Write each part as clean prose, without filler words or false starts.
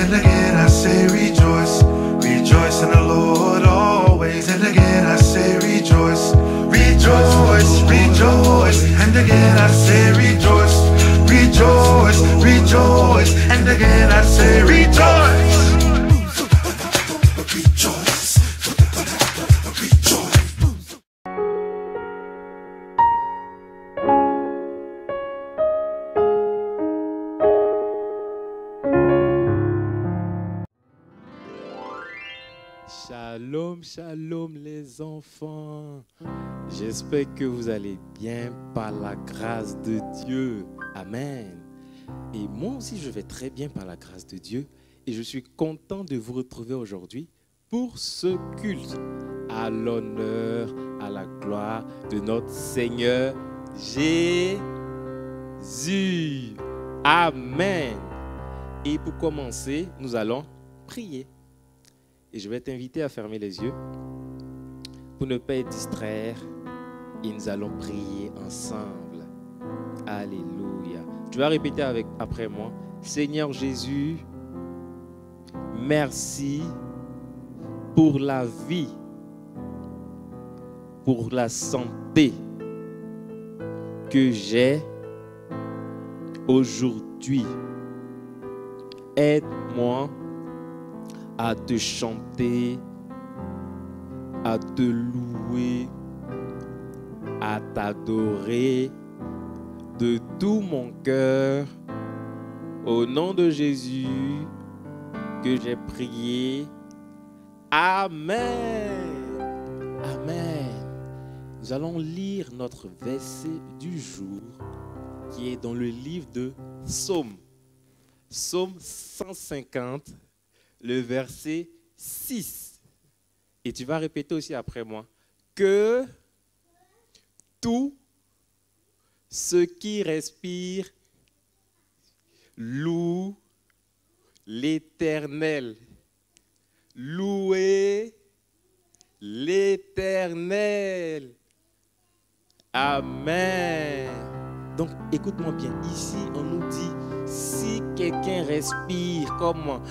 and again I say rejoice. Rejoice in the Lord always, and again I say rejoice. Rejoice, rejoice, and again I say rejoice. Rejoice, rejoice, and again I say rejoice. Shalom, shalom les enfants. J'espère que vous allez bien par la grâce de Dieu. Amen. Et moi aussi, je vais très bien par la grâce de Dieu. Et je suis content de vous retrouver aujourd'hui pour ce culte à l'honneur, à la gloire de notre Seigneur Jésus. Amen. Et pour commencer, nous allons prier. Et je vais t'inviter à fermer les yeux pour ne pas être distraire. Et nous allons prier ensemble. Alléluia. Tu vas répéter après moi. Seigneur Jésus, merci pour la vie, pour la santé que j'ai aujourd'hui. Aide-moi à te chanter, à te louer, à t'adorer de tout mon cœur. Au nom de Jésus que j'ai prié. Amen. Amen. Nous allons lire notre verset du jour qui est dans le livre de Psaume. Psaume 150. Le verset 6. Et tu vas répéter aussi après moi. Que tout ce qui respire loue l'Éternel. Louez l'Éternel. Amen. Donc, écoute-moi bien. Ici, on nous dit, si quelqu'un respire comme...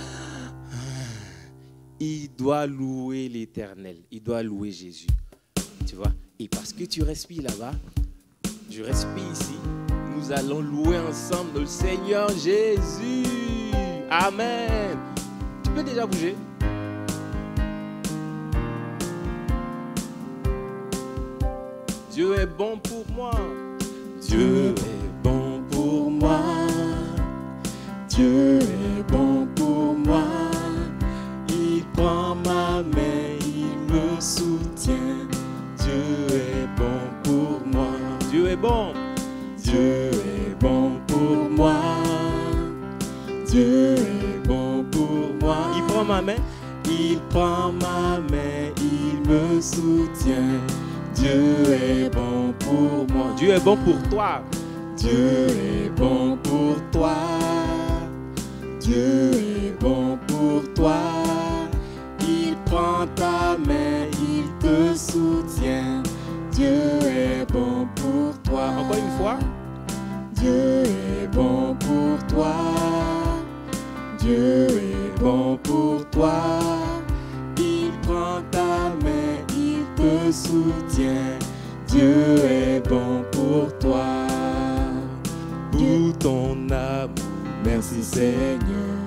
il doit louer l'Éternel. Il doit louer Jésus. Tu vois? Et parce que tu respires là-bas, je respire ici. Nous allons louer ensemble le Seigneur Jésus. Amen. Tu peux déjà bouger. Dieu est bon pour moi. Dieu est bon pour moi. Dieu est bon pour moi. Il prend ma main, il me soutient. Dieu est bon pour moi. Dieu est bon. Dieu est bon pour moi. Dieu est bon pour moi. Il prend ma main. Il prend ma main, il me soutient. Dieu est bon pour moi. Dieu est bon pour toi. Dieu est bon pour toi. Dieu est bon pour toi. Il prend ta main, il te soutient. Dieu est bon pour toi. Encore une fois. Dieu est bon pour toi. Dieu est bon pour toi. Il prend ta main, il te soutient. Dieu est bon pour toi. Pour ton amour, merci Seigneur.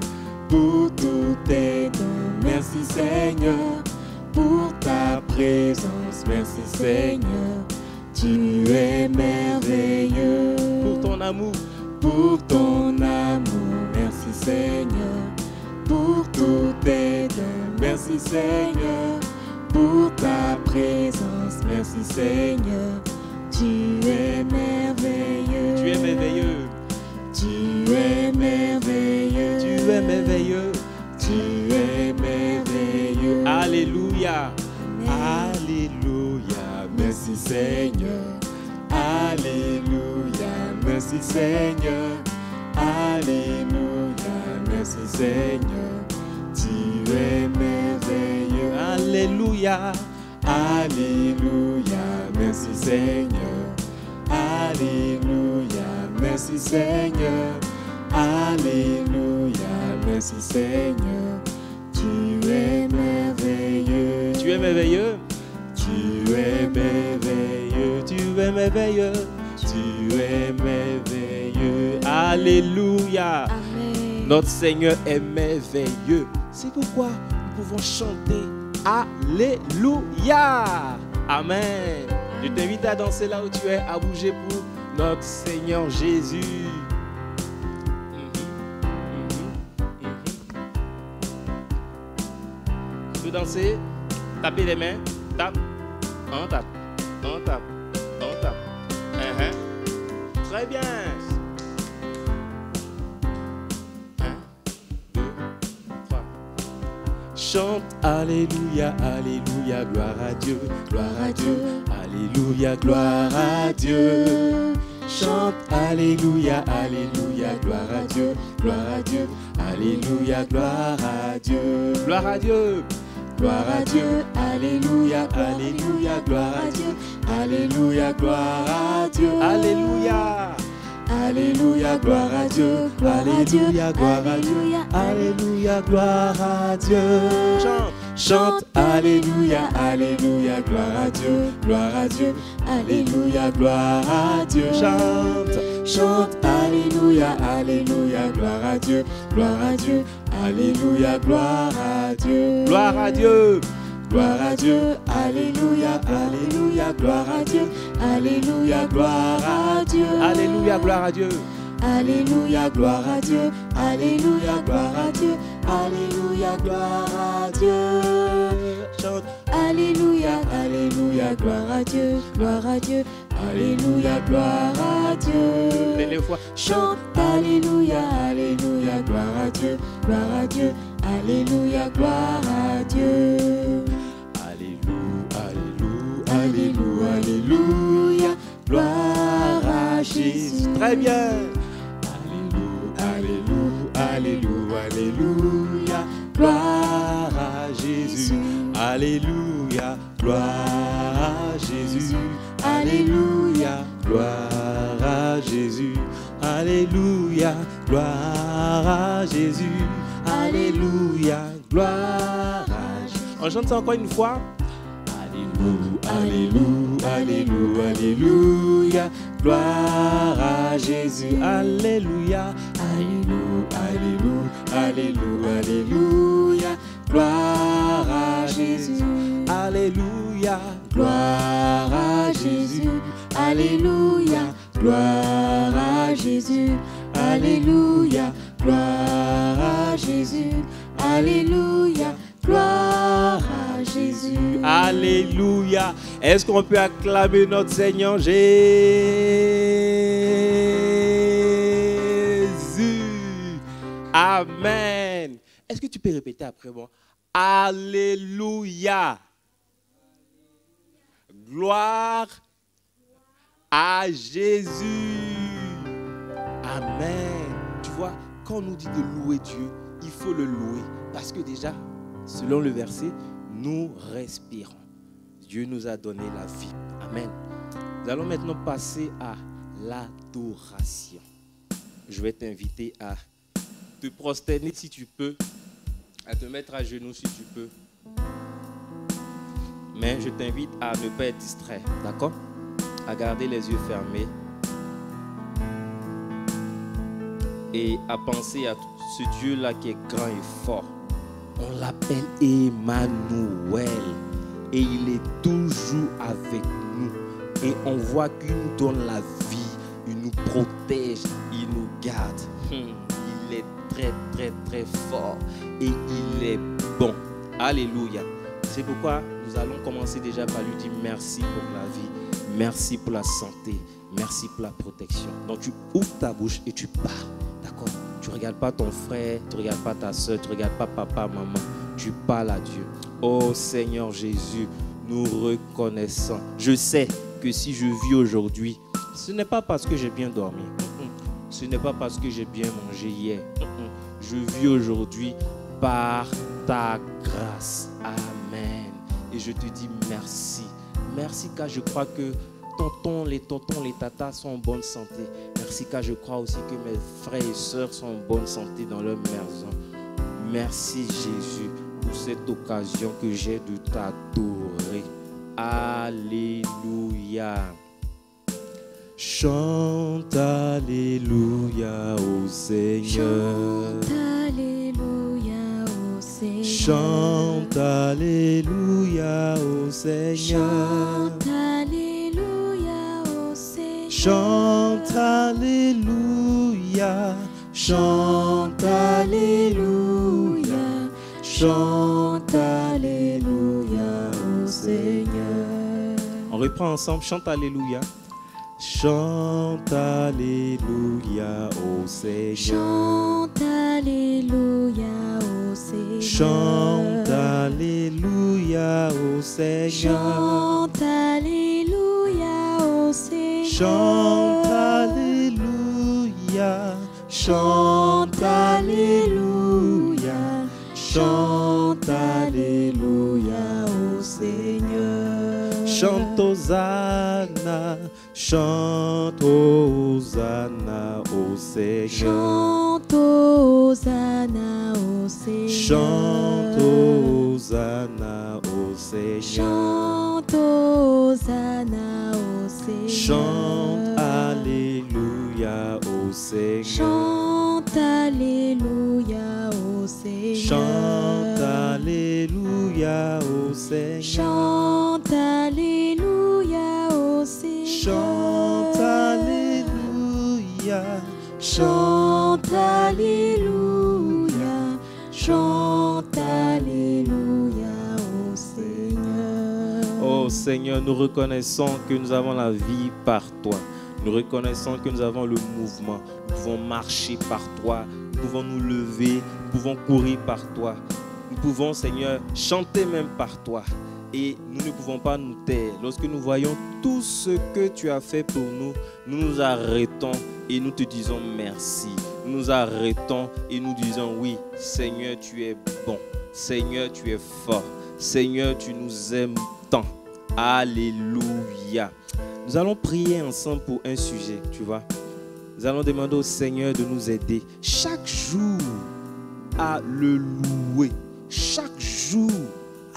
Pour tout tes dons, merci Seigneur. Pour ta présence, merci Seigneur. Tu es merveilleux. Pour ton amour, merci Seigneur. Pour tout tes dons, merci Seigneur. Pour ta présence, merci Seigneur. Tu es merveilleux. Tu es merveilleux. Tu es merveilleux. Tu es merveilleux. Tu es merveilleux. Alléluia. Alléluia. Merci Seigneur. Alléluia. Merci Seigneur. Alléluia. Merci Seigneur. Tu es merveilleux. Alléluia. Alléluia. Merci Seigneur. Alléluia. Merci Seigneur. Alléluia. Merci Seigneur. merveilleux. Tu es merveilleux, tu es merveilleux, tu es merveilleux. Alléluia. Amen. Notre Seigneur est merveilleux. C'est pourquoi nous pouvons chanter Alléluia. Amen. Je t'invite à danser là où tu es, à bouger pour notre Seigneur Jésus. Tu veux danser? Tapez les mains. Tape. On tape. On tape. On tape. Très bien. 1, 2, 3. Chante Alléluia, Alléluia, gloire à Dieu, gloire à Dieu. Alléluia, gloire à Dieu. Chante Alléluia, Alléluia, gloire à Dieu, gloire à Dieu. Alléluia, gloire à Dieu, gloire à Dieu. Gloire à Dieu, Alléluia, Alléluia, gloire à Dieu. Alléluia, gloire à Dieu. Alléluia. Alléluia, gloire à Dieu. Alléluia, gloire à Dieu. Alléluia, gloire à Dieu. Chante. Chante Alléluia, Alléluia, gloire à Dieu, gloire à Dieu. Alléluia, gloire à Dieu. Chante. Chante Alléluia, Alléluia, gloire à Dieu, gloire à Dieu. Alléluia, gloire à Dieu. Gloire à Dieu. Gloire à Dieu, Alléluia, Alléluia, gloire à Dieu. Alléluia, gloire à Dieu. Alléluia, gloire à Dieu. Alléluia, gloire à Dieu. Alléluia, gloire à Dieu. Alléluia, gloire à Dieu. Chante. Alléluia, Alléluia, gloire à Dieu, gloire à Dieu. Alléluia, gloire à Dieu. Dernière fois. Chante. Alléluia, Alléluia, gloire à Dieu, gloire à Dieu. Alléluia, gloire à Dieu. Alléluia, Alléluia, Alléluia, gloire à Jésus. Très bien. Alléluia, Alléluia, Alléluia, gloire à Jésus. Alléluia, gloire à Jésus. Alléluia, gloire à Jésus. Alléluia, gloire à Jésus. Alléluia, gloire à Jésus. On chante ça encore une fois. Alléluia, Alléluia, Alléluia, gloire à Jésus. Alléluia, Alléluia, Alléluia, Alléluia, gloire à Jésus. Alléluia, gloire à Jésus. Alléluia, gloire à Jésus. Alléluia, gloire à Jésus. Alléluia, gloire à Jésus. Alléluia. Est-ce qu'on peut acclamer notre Seigneur Jésus? Amen. Est-ce que tu peux répéter après moi? Alléluia. Gloire à Jésus. Amen. Tu vois, quand on nous dit de louer Dieu, il faut le louer. Parce que déjà, selon le verset, nous respirons. Dieu nous a donné la vie. Amen. Nous allons maintenant passer à l'adoration. Je vais t'inviter à te prosterner si tu peux, à te mettre à genoux si tu peux. Mais je t'invite à ne pas être distrait, d'accord? À garder les yeux fermés et à penser à ce Dieu-là qui est grand et fort. On l'appelle Emmanuel et il est toujours avec nous. Et on voit qu'il nous donne la vie, il nous protège, il nous garde. Il est très, très, très fort et il est bon. Alléluia. C'est pourquoi nous allons commencer déjà par lui dire merci pour la vie, merci pour la santé, merci pour la protection. Donc tu ouvres ta bouche et tu parles. D'accord? Tu ne regardes pas ton frère, tu ne regardes pas ta soeur, tu ne regardes pas papa, maman. Tu parles à Dieu. Oh Seigneur Jésus, nous reconnaissons. Je sais que si je vis aujourd'hui, ce n'est pas parce que j'ai bien dormi. Ce n'est pas parce que j'ai bien mangé hier. Je vis aujourd'hui par ta grâce. Amen. Et je te dis merci. Merci car je crois que les tontons, les tatas sont en bonne santé. Merci car je crois aussi que mes frères et sœurs sont en bonne santé dans leur maison. Merci Jésus. pour cette occasion que j'ai de t'adorer. Alléluia. Chante Alléluia au Seigneur. Chante Alléluia au Seigneur. Chante Alléluia au Seigneur. Chante Alléluia au Seigneur. Chante Alléluia. Chante Alléluia. Chante Alléluia au Seigneur. On reprend ensemble. Chante Alléluia. Chante Alléluia au Seigneur. Chante Alléluia au Seigneur. Chante Alléluia au Seigneur. Chante Alléluia au Seigneur. Chante Alléluia. Chante Alléluia. Chante Alléluia au Seigneur. Chante Hosanna. Chante Hosanna au Seigneur. Chante Hosanna au Seigneur. Chante Hosanna au Seigneur. Chante Hosanna au Seigneur. Chante Alléluia au Seigneur. Chante Alléluia au Seigneur. Chante Alléluia au Seigneur. Chante Alléluia au Seigneur. Chante Alléluia. Chante Alléluia. Chante Alléluia au Seigneur. Oh Seigneur, nous reconnaissons que nous avons la vie par toi. Nous reconnaissons que nous avons le mouvement. Nous pouvons marcher par toi. Nous pouvons nous lever. Nous pouvons courir par toi. Nous pouvons, Seigneur, chanter même par toi. Et nous ne pouvons pas nous taire. Lorsque nous voyons tout ce que tu as fait pour nous, nous nous arrêtons et nous te disons merci. Nous nous arrêtons et nous disons oui, Seigneur, tu es bon. Seigneur, tu es fort. Seigneur, tu nous aimes tant. Alléluia. Nous allons prier ensemble pour un sujet, tu vois. Nous allons demander au Seigneur de nous aider chaque jour à le louer. Chaque jour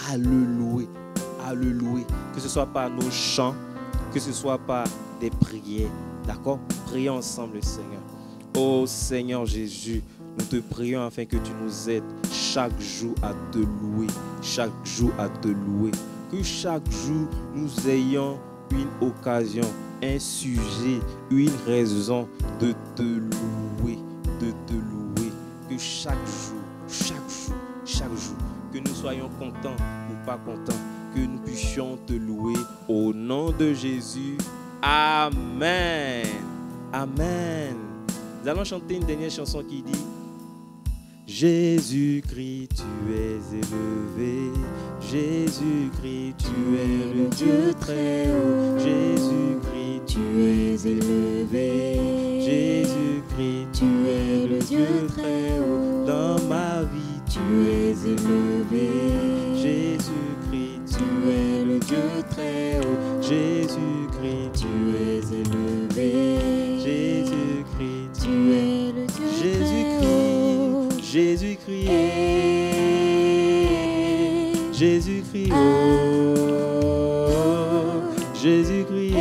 à le louer. À le louer. Que ce soit par nos chants, que ce soit par des prières. D'accord? Prions ensemble, Seigneur. Oh Seigneur Jésus, nous te prions afin que tu nous aides chaque jour à te louer. Chaque jour à te louer. Que chaque jour nous ayons une occasion, un sujet, une raison de te louer. De te louer. Que chaque jour, que nous soyons contents ou pas contents, que nous puissions te louer au nom de Jésus. Amen. Amen. Nous allons chanter une dernière chanson qui dit: Jésus-Christ, tu es élevé. Jésus-Christ, tu es le Dieu très haut. Jésus-Christ, tu es élevé. Jésus-Christ, tu es le Dieu très haut. Dans ma vie, tu es élevé. Jésus-Christ, tu es le Dieu très haut. Jésus-Christ, tu es élevé. Jésus-Christ, Tu es le Dieu très haut. Jésus-Christ, Jésus-Christ, oh, Jésus-Christ,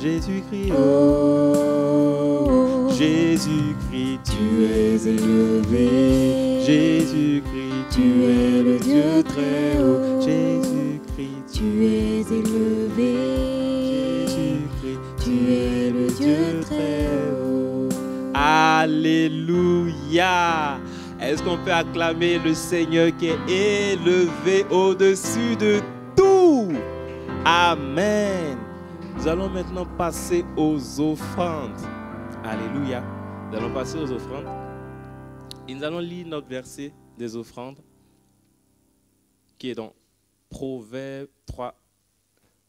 Jésus-Christ, oh, Jésus-Christ, tu es élevé. Jésus-Christ, tu es le Dieu très haut. Jésus-Christ, Tu es élevé. Jésus-Christ, Tu es le Dieu très haut. Alléluia. Est-ce qu'on peut acclamer le Seigneur qui est élevé au-dessus de tout? Amen. Nous allons maintenant passer aux offrandes. Alléluia. Nous allons passer aux offrandes. Et nous allons lire notre verset des offrandes qui est dans Proverbe 3,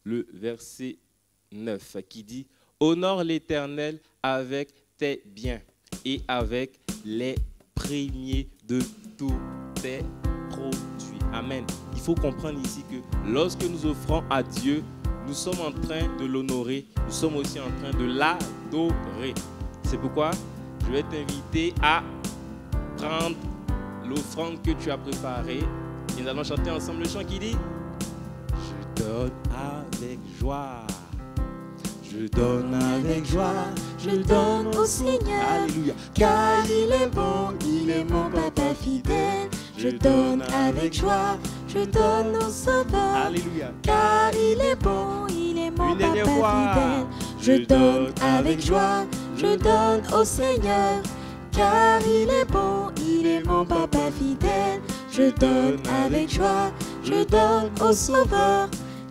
le verset 9, qui dit: Honore l'Éternel avec tes biens et avec les premiers de tous tes produits. Amen. Il faut comprendre ici que lorsque nous offrons à Dieu, nous sommes en train de l'honorer, nous sommes aussi en train de l'adorer. C'est pourquoi je vais t'inviter à prendre l'offrande que tu as préparée. Et nous allons chanter ensemble le chant qui dit: je donne avec joie. Je donne avec joie. Je donne au Seigneur, Alléluia. car il est bon, il est mon papa fidèle. Je donne avec joie, je donne au Sauveur, Alléluia. car il est bon, il est mon Une papa dernière fois. fidèle. Je donne avec joie, je donne au Seigneur, car il est bon, il est mon papa fidèle. Je donne avec joie, je donne au Sauveur,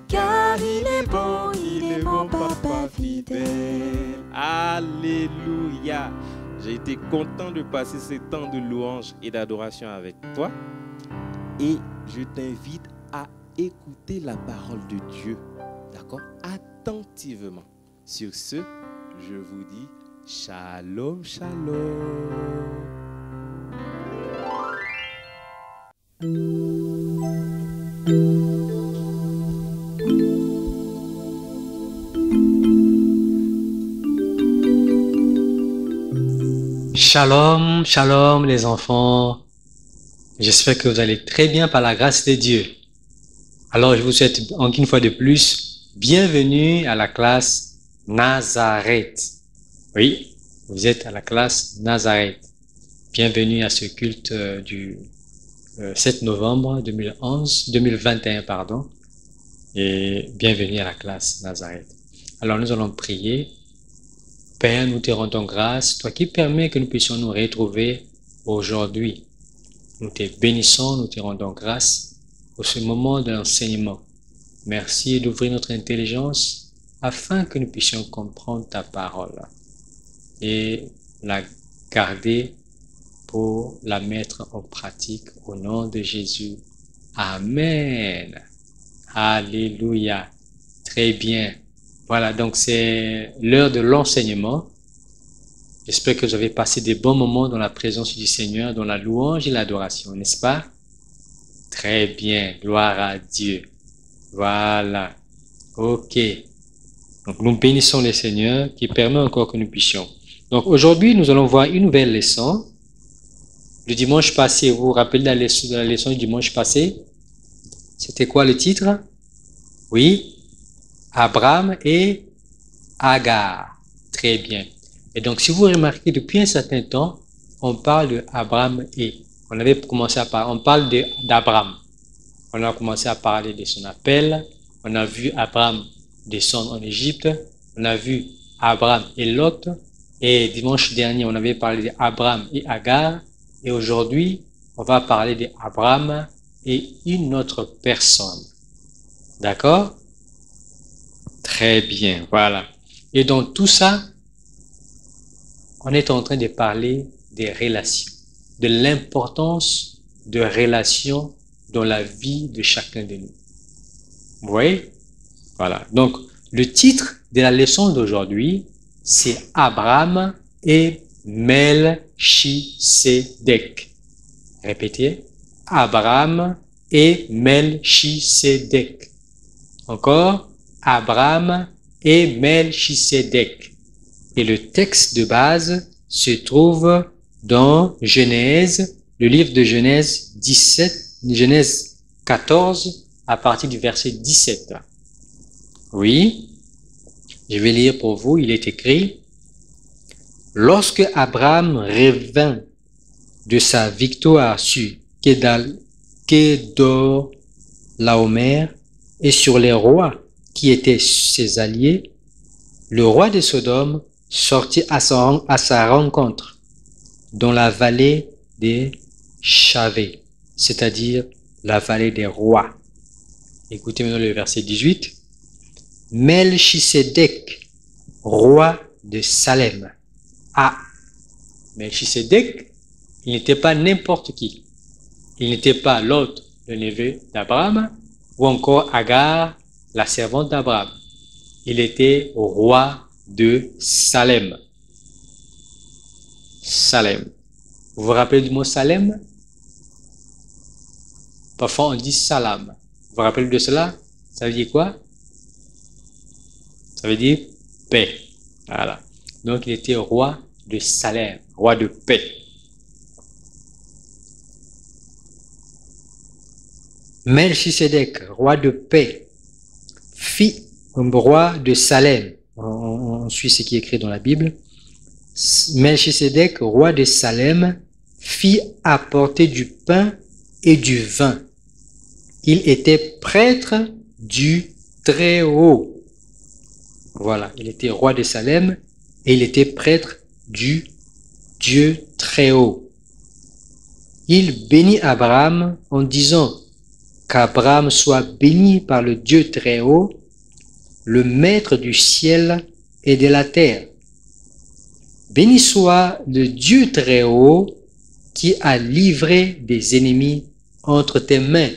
car il est bon, il est mon papa fidèle. Alléluia. J'ai été content de passer ce temps de louange et d'adoration avec toi. Et je t'invite à écouter la parole de Dieu, d'accord, attentivement. Sur ce, je vous dis shalom, shalom. Shalom, shalom les enfants. J'espère que vous allez très bien par la grâce de Dieu. Alors je vous souhaite encore une fois de plus, bienvenue à la classe Nazareth. Oui, vous êtes à la classe Nazareth. Bienvenue à ce culte du 7 novembre 2021, pardon. Et bienvenue à la classe Nazareth. Alors nous allons prier. Père, nous te rendons grâce, toi qui permets que nous puissions nous retrouver aujourd'hui. Nous te bénissons, nous te rendons grâce pour ce moment de l'enseignement. Merci d'ouvrir notre intelligence afin que nous puissions comprendre ta parole et la garder pour la mettre en pratique au nom de Jésus. Amen. Alléluia. Très bien. Voilà, donc c'est l'heure de l'enseignement. J'espère que vous avez passé des bons moments dans la présence du Seigneur, dans la louange et l'adoration, n'est-ce pas? Très bien, gloire à Dieu. Voilà, ok. Donc nous bénissons le Seigneur qui permet encore que nous puissions. Donc aujourd'hui, nous allons voir une nouvelle leçon. Le dimanche passé, vous vous rappelez de la leçon du dimanche passé? C'était quoi le titre? Oui? Abraham et Agar. Très bien. Et donc, si vous remarquez, depuis un certain temps, on parle de Abraham et. On avait commencé à parler, on parle d'Abraham. On a commencé à parler de son appel. On a vu Abraham descendre en Égypte. On a vu Abraham et Lot. Et dimanche dernier, on avait parlé d'Abraham et Agar. Et aujourd'hui, on va parler d'Abraham et une autre personne. D'accord? Très bien, voilà. Et dans tout ça, on est en train de parler des relations, de l'importance de relations dans la vie de chacun de nous. Vous voyez? Voilà. Donc, le titre de la leçon d'aujourd'hui, c'est Abraham et Melchisedec. Répétez. Abraham et Melchisedec. Encore. Abraham et Melchisedec. Et le texte de base se trouve dans Genèse, le livre de Genèse 14, à partir du verset 17. Oui, je vais lire pour vous, il est écrit: Lorsque Abraham revint de sa victoire sur Kedorlaomer et sur les rois qui étaient ses alliés, le roi de Sodome sortit à sa rencontre dans la vallée des Chavé, c'est-à-dire la vallée des rois. Écoutez maintenant le verset 18. Melchisedec, roi de Salem. Ah, Melchisedec, il n'était pas n'importe qui. Il n'était pas Lot, le neveu d'Abraham, ou encore Agar, la servante d'Abraham. Il était roi de Salem. Salem. Vous vous rappelez du mot Salem? Parfois on dit Salam. Vous vous rappelez de cela? Ça veut dire quoi? Ça veut dire paix. Voilà. Donc il était roi de Salem, roi de paix. Melchisédek, roi de paix, roi de Salem. On suit ce qui est écrit dans la Bible. Melchisédek, roi de Salem, fit apporter du pain et du vin. Il était prêtre du Très-Haut. Voilà, il était roi de Salem et il était prêtre du Dieu Très-Haut. Il bénit Abraham en disant qu'Abraham soit béni par le Dieu Très-Haut, le maître du ciel et de la terre. Béni soit le Dieu Très-Haut qui a livré des ennemis entre tes mains.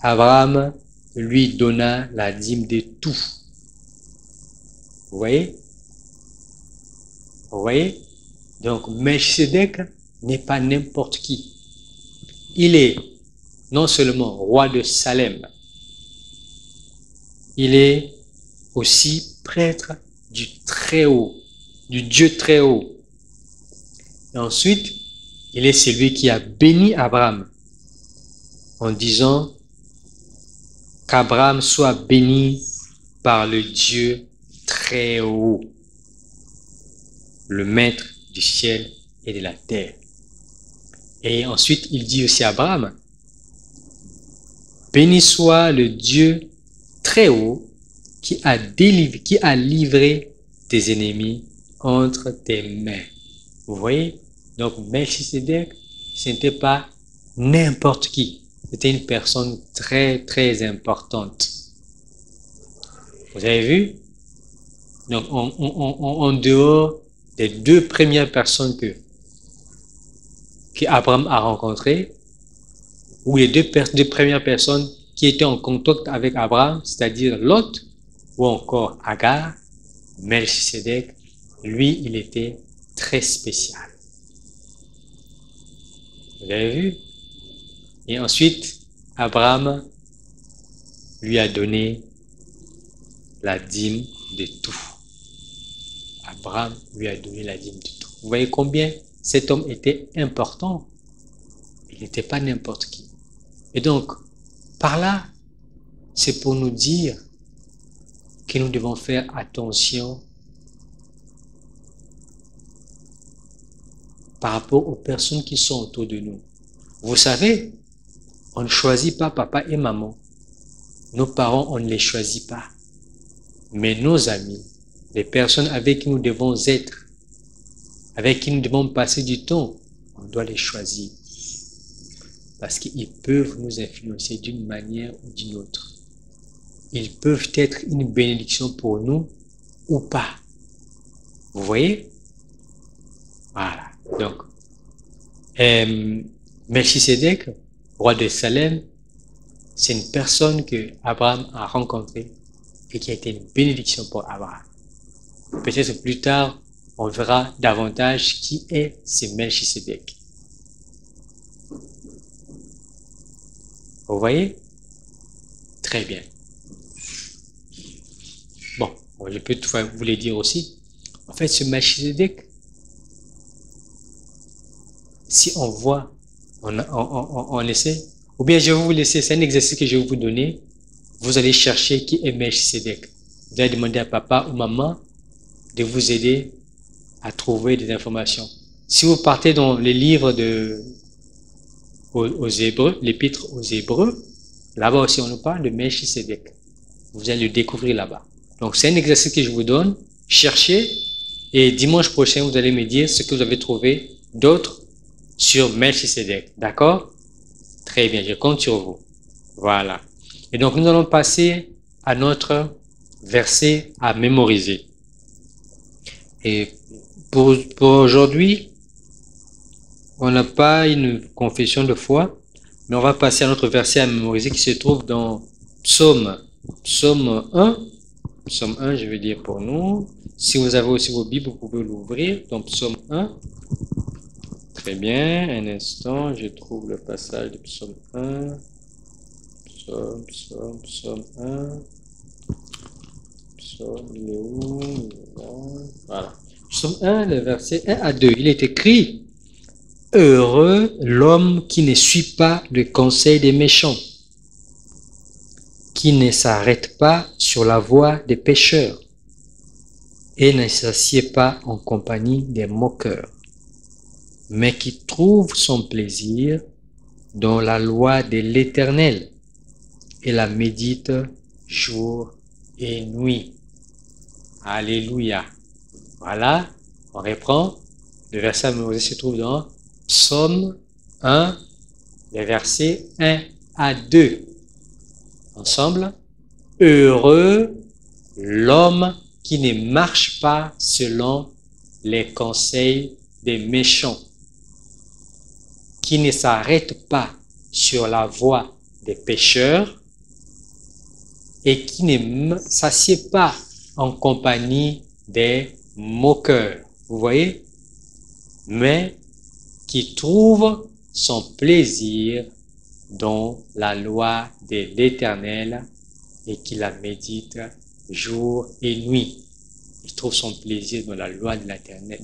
Abraham lui donna la dîme de tout. Vous voyez? Vous voyez? Donc, Melchisédek n'est pas n'importe qui. Il est non seulement roi de Salem, il est aussi prêtre du Très-Haut, du Dieu Très-Haut. Et ensuite, il est celui qui a béni Abraham en disant qu'Abraham soit béni par le Dieu Très-Haut, le maître du ciel et de la terre. Et ensuite, il dit aussi à Abraham, béni soit le Dieu Très-Haut qui a livré tes ennemis entre tes mains. Vous voyez? Donc, Melchisédek, ce n'était pas n'importe qui. C'était une personne très, très importante. Vous avez vu? Donc, en dehors des deux premières personnes qu'Abraham a rencontrées, ou les deux premières personnes qui étaient en contact avec Abraham, c'est-à-dire Lot, ou encore Agar, Melchisédek, lui, il était très spécial. Vous avez vu? Et ensuite, Abraham lui a donné la dîme de tout. Abraham lui a donné la dîme de tout. Vous voyez combien cet homme était important? Il n'était pas n'importe qui. Et donc, par là, c'est pour nous dire que nous devons faire attention par rapport aux personnes qui sont autour de nous. Vous savez, on ne choisit pas papa et maman. Nos parents, on ne les choisit pas. Mais nos amis, les personnes avec qui nous devons être, avec qui nous devons passer du temps, on doit les choisir. Parce qu'ils peuvent nous influencer d'une manière ou d'une autre. Ils peuvent être une bénédiction pour nous ou pas. Vous voyez? Voilà. Donc, Melchisédek, roi de Salem, c'est une personne que Abraham a rencontrée et qui a été une bénédiction pour Abraham. Peut-être plus tard, on verra davantage qui est ce Melchisédek. Vous voyez? Très bien. Bon, je peux toutefois vous le dire aussi. En fait, ce Melchisédek, si on voit, on essaie, ou bien je vais vous laisser, c'est un exercice que je vais vous donner. Vous allez chercher qui est Melchisédek. Vous allez demander à papa ou maman de vous aider à trouver des informations. Si vous partez dans les livres aux Hébreux, l'épître aux Hébreux, là-bas aussi on nous parle de Melchisédek. Vous allez le découvrir là-bas. Donc c'est un exercice que je vous donne. Cherchez et dimanche prochain vous allez me dire ce que vous avez trouvé d'autre sur Melchisédek. D'accord? Très bien, je compte sur vous. Voilà. Et donc nous allons passer à notre verset à mémoriser. Et pour aujourd'hui, on n'a pas une confession de foi, mais on va passer à notre verset à mémoriser qui se trouve dans Psaume 1. Psaume 1, je vais dire pour nous. Si vous avez aussi vos Bibles, vous pouvez l'ouvrir. Donc Psaume 1. Très bien, un instant, je trouve le passage de Psaume 1. Psaume 1. Psaume, il est où? Voilà. Psaume 1, le verset 1 à 2. Il est écrit: heureux l'homme qui ne suit pas le conseil des méchants, qui ne s'arrête pas sur la voie des pécheurs et ne s'assied pas en compagnie des moqueurs, mais qui trouve son plaisir dans la loi de l'Éternel et la médite jour et nuit. Alléluia. Voilà, on reprend. Le verset mémorisé se trouve dans Psaume 1, les versets 1 à 2. Ensemble. Heureux l'homme qui ne marche pas selon les conseils des méchants, qui ne s'arrête pas sur la voie des pécheurs et qui ne s'assied pas en compagnie des moqueurs. Vous voyez? Mais qui trouve son plaisir dans la loi de l'Éternel et qui la médite jour et nuit. Il trouve son plaisir dans la loi de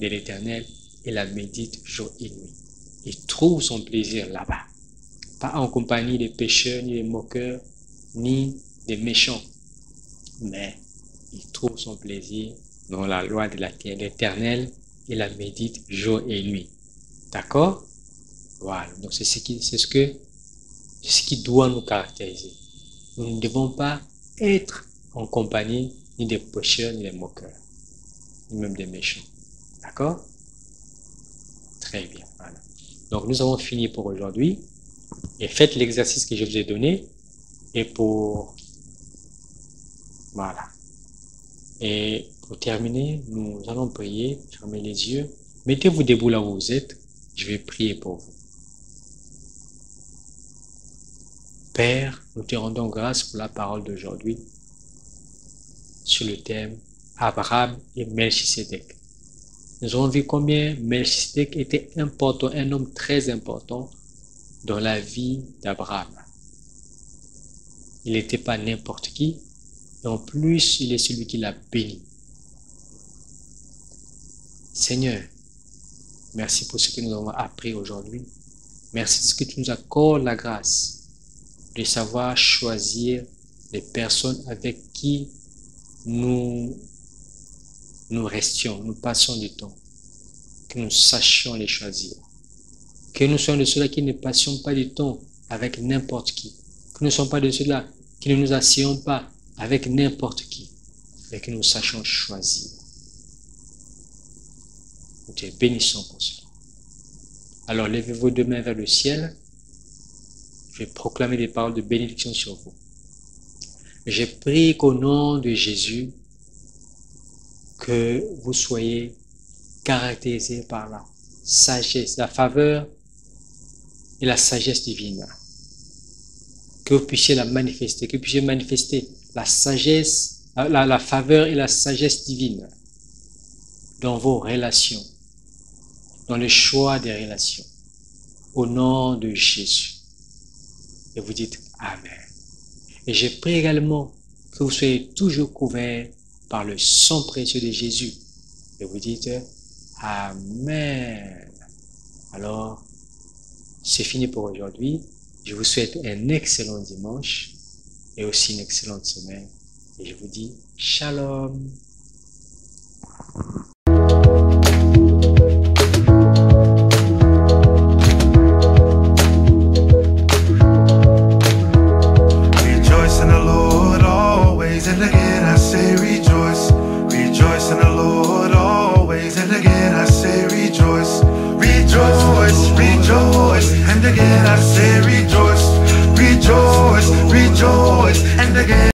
l'Éternel et la médite jour et nuit. Il trouve son plaisir là-bas. Pas en compagnie des pécheurs, ni des moqueurs, ni des méchants. Mais il trouve son plaisir dans la loi de l'Éternel et la médite jour et nuit. D'accord? Voilà. Donc c'est ce qui doit nous caractériser. Nous ne devons pas être en compagnie ni des pécheurs, ni des moqueurs, ni même des méchants. D'accord? Très bien. Voilà. Donc nous avons fini pour aujourd'hui. Et faites l'exercice que je vous ai donné. Et voilà. Et pour terminer, nous allons prier. Fermez les yeux. Mettez-vous debout là où vous êtes. Je vais prier pour vous. Père, nous te rendons grâce pour la parole d'aujourd'hui sur le thème Abraham et Melchisédek. Nous avons vu combien Melchisédek était important, un homme très important dans la vie d'Abraham. Il n'était pas n'importe qui, et en plus, il est celui qui l'a béni. Seigneur, merci pour ce que nous avons appris aujourd'hui. Merci de ce que tu nous accordes la grâce de savoir choisir les personnes avec qui nous restions, nous passons du temps, que nous sachions les choisir. Que nous soyons de ceux-là qui ne passions pas du temps avec n'importe qui. Que nous ne soyons pas de ceux-là qui ne nous asseyons pas avec n'importe qui, mais que nous sachions choisir. Nous te bénissons pour cela. Alors levez vos deux mains vers le ciel. Je vais proclamer des paroles de bénédiction sur vous. Je prie qu'au nom de Jésus, que vous soyez caractérisés par la sagesse, la faveur et la sagesse divine. Que vous puissiez la manifester, que vous puissiez manifester la sagesse, la faveur et la sagesse divine dans vos relations, dans le choix des relations, au nom de Jésus. Et vous dites Amen. Et je prie également que vous soyez toujours couverts par le sang précieux de Jésus. Et vous dites Amen. Alors, c'est fini pour aujourd'hui. Je vous souhaite un excellent dimanche et aussi une excellente semaine. Et je vous dis Shalom. And again I say rejoice, rejoice in the Lord always. And again I say rejoice, rejoice, rejoice. And again I say rejoice, rejoice, rejoice. And again